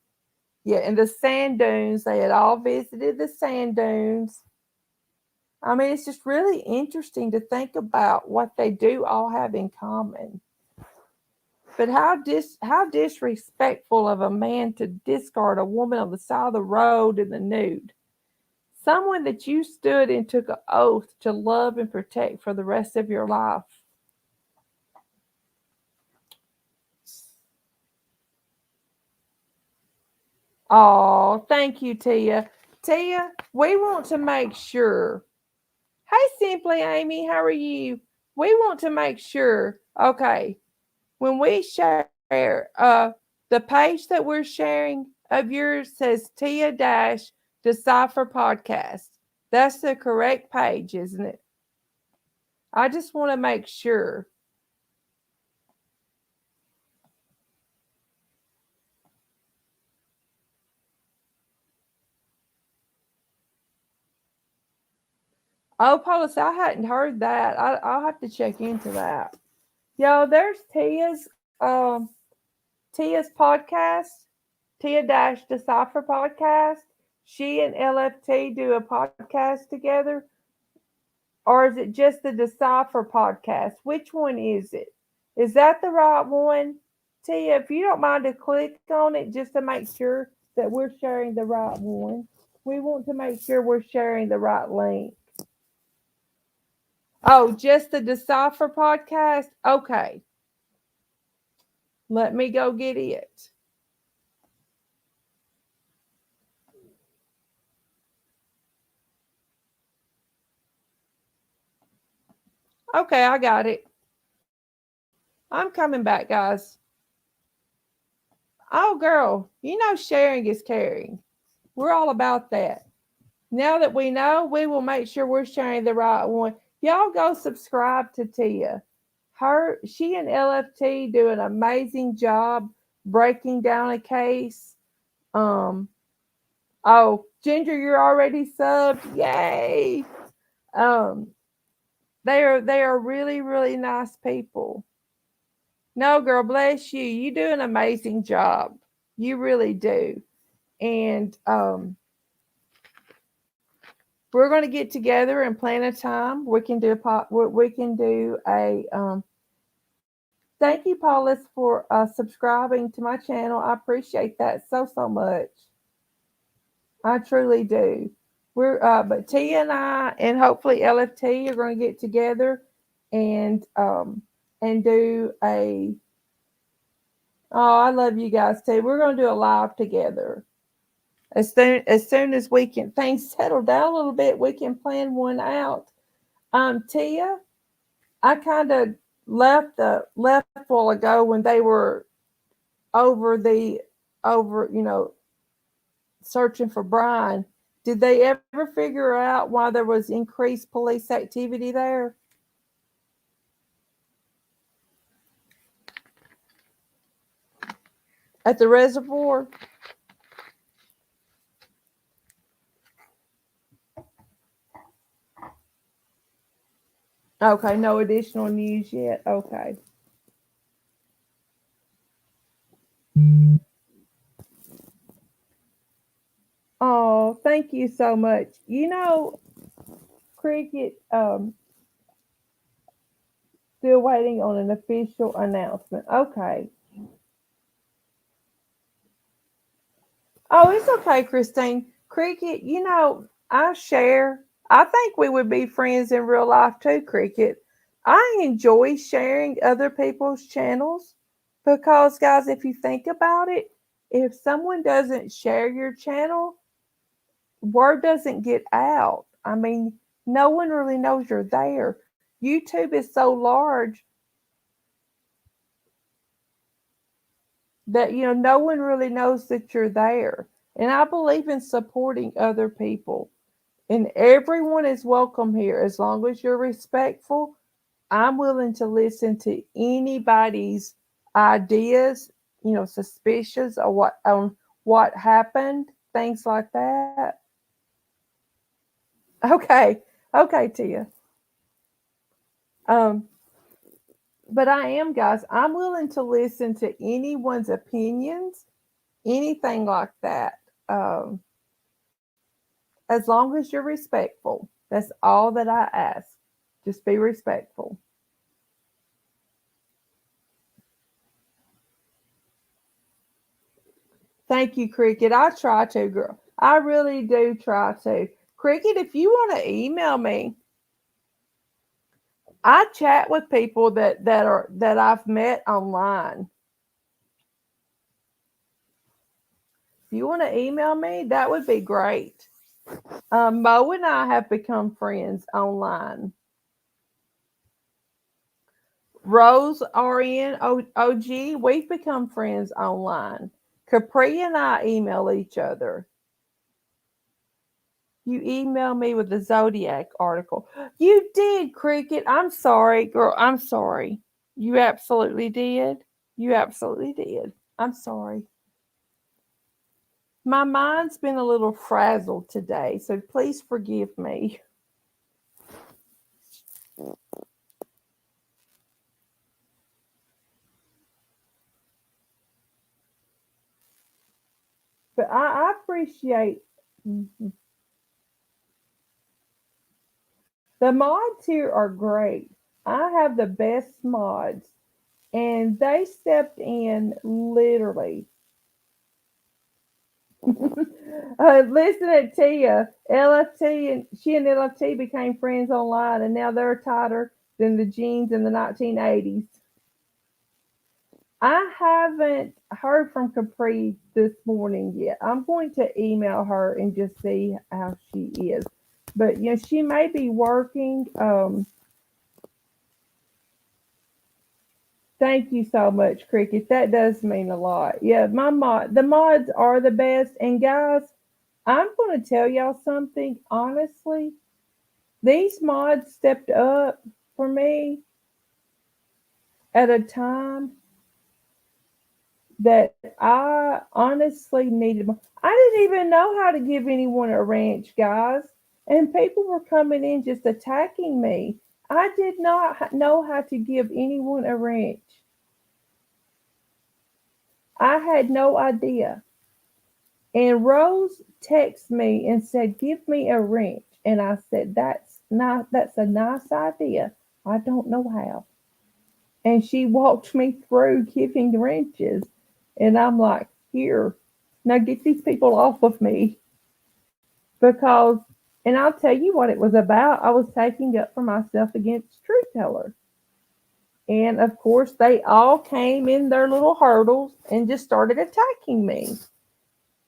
Yeah, and the sand dunes, they had all visited the sand dunes. I mean, it's just really interesting to think about what they do all have in common. But how disrespectful of a man to discard a woman on the side of the road in the nude. Someone that you stood and took an oath to love and protect for the rest of your life. Oh, thank you, Tia. Tia, we want to make sure. Hey, Simply Amy, how are you? We want to make sure. Okay, when we share, the page that we're sharing of yours says Tia Dash Decipher Podcast. That's the correct page, isn't it? I just want to make sure. Oh, policy, I hadn't heard that. I'll have to check into that. Yo, there's Tia's podcast, Tia Dash Decipher podcast. She and LFT do a podcast together, or is it just the Decipher podcast? Which one is it? Is that the right one? Tia, if you don't mind to click on it just to make sure that we're sharing the right one. We want to make sure we're sharing the right link. Oh, just the Decipher podcast? Okay. Let me go get it. Okay, I got it. I'm coming back, guys. Oh, girl, you know sharing is caring. We're all about that. Now that we know, we will make sure we're sharing the right one. Y'all go subscribe to Tia. She and LFT do an amazing job breaking down a case. Um, oh, Ginger, you're already subbed. Yay! Um, they are really, really nice people. No, girl, bless you. You do an amazing job. You really do. And we're going to get together and plan a time. We can do a we can do a thank you, Paulus, for subscribing to my channel. I appreciate that so much. I truly do. But Tia and I, and hopefully LFT, are going to get together and do a. Oh, I love you guys too. We're going to do a live together as soon as we can. Things settle down a little bit. We can plan one out. Tia, I kind of left a while ago when they were over the over searching for Brian. Did they ever figure out why there was increased police activity there at the reservoir? Okay, no additional news yet. Okay. Oh, thank you so much. Cricket, still waiting on an official announcement. Okay. Oh, it's okay, Christine. Cricket, I share. I think we would be friends in real life too, Cricket. I enjoy sharing other people's channels because, guys, if you think about it, if someone doesn't share your channel, word doesn't get out. I mean, no one really knows you're there. YouTube is so large that no one really knows that you're there. And I believe in supporting other people. And everyone is welcome here as long as you're respectful. I'm willing to listen to anybody's ideas, suspicious of what happened, things like that. Okay, okay, Tia. Um, but I am, guys. I'm willing to listen to anyone's opinions, anything like that. Um, as long as you're respectful, that's all that I ask. Just be respectful. Thank you, Cricket. I try to, girl. I really do try to. Cricket, if you want to email me, I chat with people that I've met online. If you want to email me, that would be great. Mo and I have become friends online. Rose, RN, OG, we've become friends online. Capri and I email each other. You emailed me with the Zodiac article. You did, Cricket. I'm sorry, girl. I'm sorry. You absolutely did. You absolutely did. I'm sorry. My mind's been a little frazzled today, so please forgive me. But I appreciate the mods here are great. I have the best mods, and they stepped in literally. Listen at Tia, LFT, and she and LFT became friends online, and now they're tighter than the jeans in the 1980s. I haven't heard from Capri this morning yet. I'm going to email her and just see how she is. But she may be working. Thank you so much, Cricket. That does mean a lot. Yeah, the mods are the best. And guys, I'm going to tell y'all something honestly. These mods stepped up for me at a time that I honestly needed. I didn't even know how to give anyone a wrench, guys. And people were coming in just attacking me. I did not know how to give anyone a wrench. I had no idea. And Rose texted me and said, "Give me a wrench." And I said, That's a nice idea. I don't know how." And she walked me through giving wrenches. And I'm like, "Here, now get these people off of me." Because, and I'll tell you what it was about. I was taking up for myself against Truth Teller. And of course, they all came in their little hurdles and just started attacking me.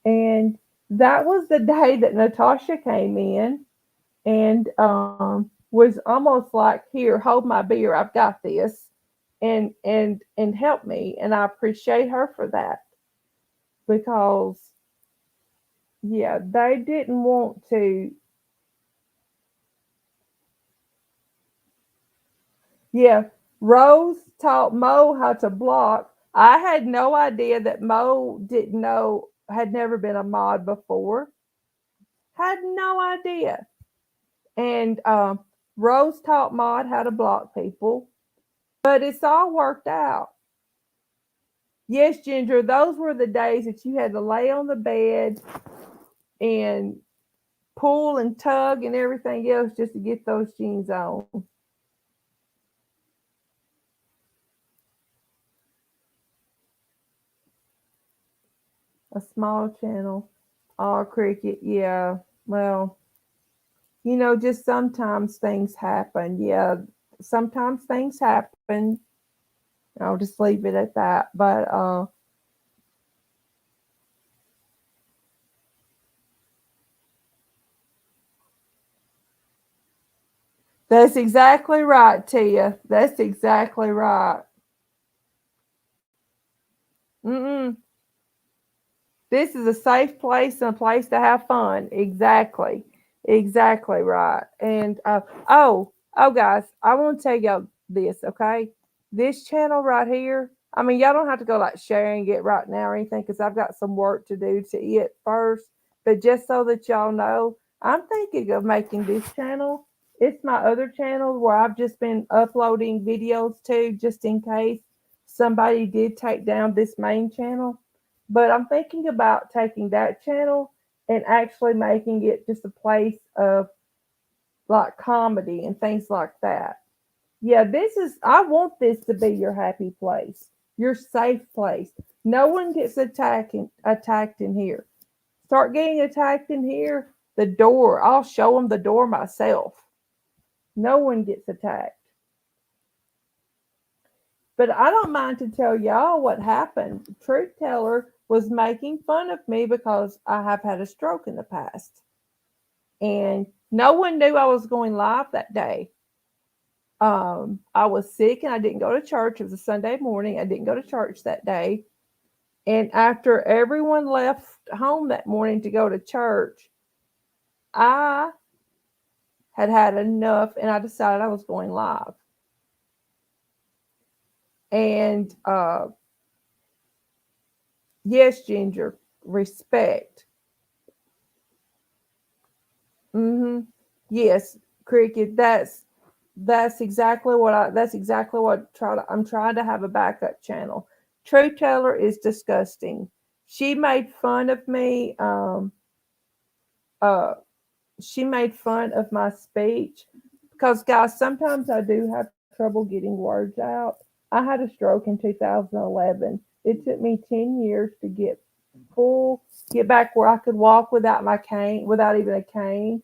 And that was the day that Natasha came in and was almost like, "Here, hold my beer. I've got this," and help me. And I appreciate her for that because, yeah, they didn't want to. Yeah, Rose taught Mo how to block. I had no idea that Mo didn't know, had never been a mod before. Had no idea. And Rose taught Mod how to block people, but it's all worked out. Yes, Ginger, those were the days that you had to lay on the bed and pull and tug and everything else just to get those jeans on. A small channel. Oh, Cricket, yeah. Well, just sometimes things happen. Yeah, sometimes things happen. I'll just leave it at that. But that's exactly right, Tia. That's exactly right. Mm-mm. This is a safe place and a place to have fun. Exactly. Exactly right. And guys, I want to tell y'all this, okay? This channel right here, I mean, y'all don't have to go like sharing it right now or anything because I've got some work to do to it first. But just so that y'all know, I'm thinking of making this channel. It's my other channel where I've just been uploading videos to just in case somebody did take down this main channel. But I'm thinking about taking that channel and actually making it just a place of like comedy and things like that. Yeah, I want this to be your happy place, your safe place. No one gets attacked in here. Start getting attacked in here, the door, I'll show them the door myself. No one gets attacked. But I don't mind to tell y'all what happened. Truth Teller was making fun of me because I have had a stroke in the past. And no one knew I was going live that day. I was sick and I didn't go to church. It was a Sunday morning. I didn't go to church that day. And after everyone left home that morning to go to church, I had had enough and I decided I was going live. And yes, Ginger, respect. Hmm. Yes, Cricket. That's exactly what I'm trying to have a backup channel. True Teller is disgusting. She made fun of me. Uh, she made fun of my speech because, guys, sometimes I do have trouble getting words out. I had a stroke in 2011. It took me 10 years to full get back where I could walk without my cane, without even a cane.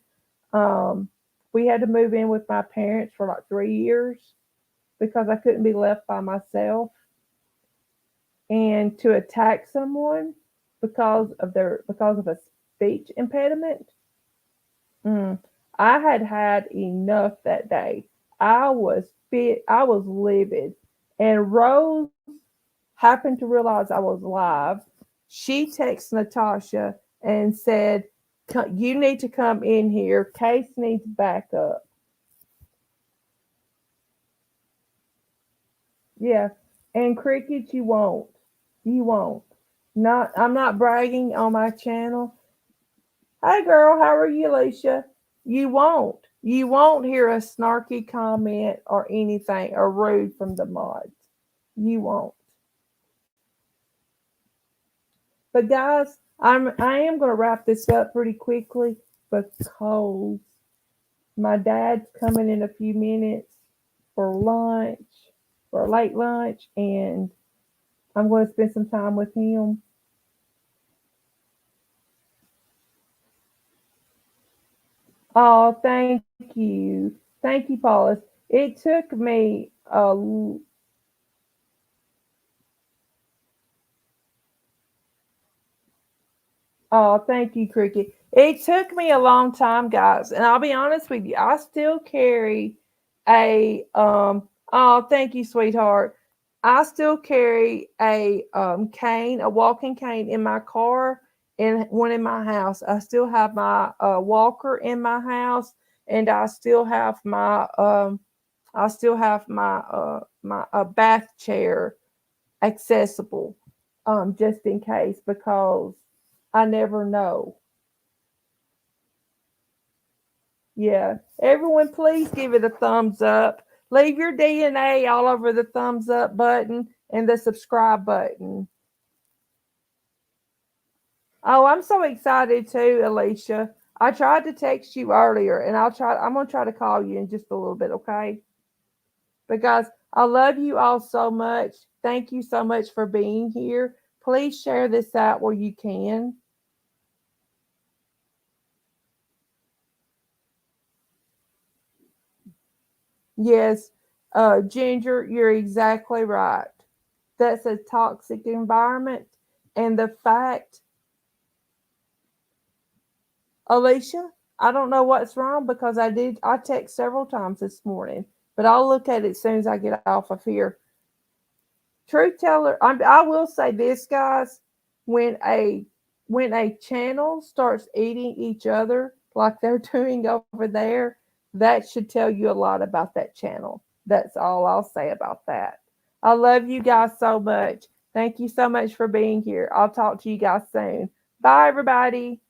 Um, we had to move in with my parents for like 3 years because I couldn't be left by myself. And to attack someone because of a speech impediment, mm, I had had enough that day. I was fit. I was livid. And Rose happened to realize I was live. She texted Natasha and said, "You need to come in here. Case needs backup." Yeah. And crickets, you won't. You won't. Not. I'm not bragging on my channel. Hey, girl, how are you, Alicia? You won't. You won't hear a snarky comment or anything or rude from the mods. You won't. But guys, I am going to wrap this up pretty quickly because my dad's coming in a few minutes for lunch, for a late lunch, and I'm going to spend some time with him. Oh, thank you, Paulus. It took me a Oh, thank you, Cricket. It took me a long time, guys, and I'll be honest with you. I still carry a Oh, thank you, sweetheart. I still carry a cane, a walking cane in my car and one in my house. I still have my walker in my house, and I still have my bath chair accessible, just in case, because I never know. Yeah. Everyone, please give it a thumbs up. Leave your DNA all over the thumbs up button and the subscribe button. Oh, I'm so excited too, Alicia. I tried to text you earlier and I'm gonna try to call you in just a little bit, okay? But guys, I love you all so much. Thank you so much for being here. Please share this out where you can. Yes, Ginger, you're exactly right. That's a toxic environment. And the fact, Alicia, I don't know what's wrong because I text several times this morning, but I'll look at it as soon as I get off of here. Truth teller, I will say this, guys: when a when a channel starts eating each other like they're doing over there, that should tell you a lot about that channel. That's all I'll say about that. I love you guys so much. Thank you so much for being here. I'll talk to you guys soon. Bye, everybody.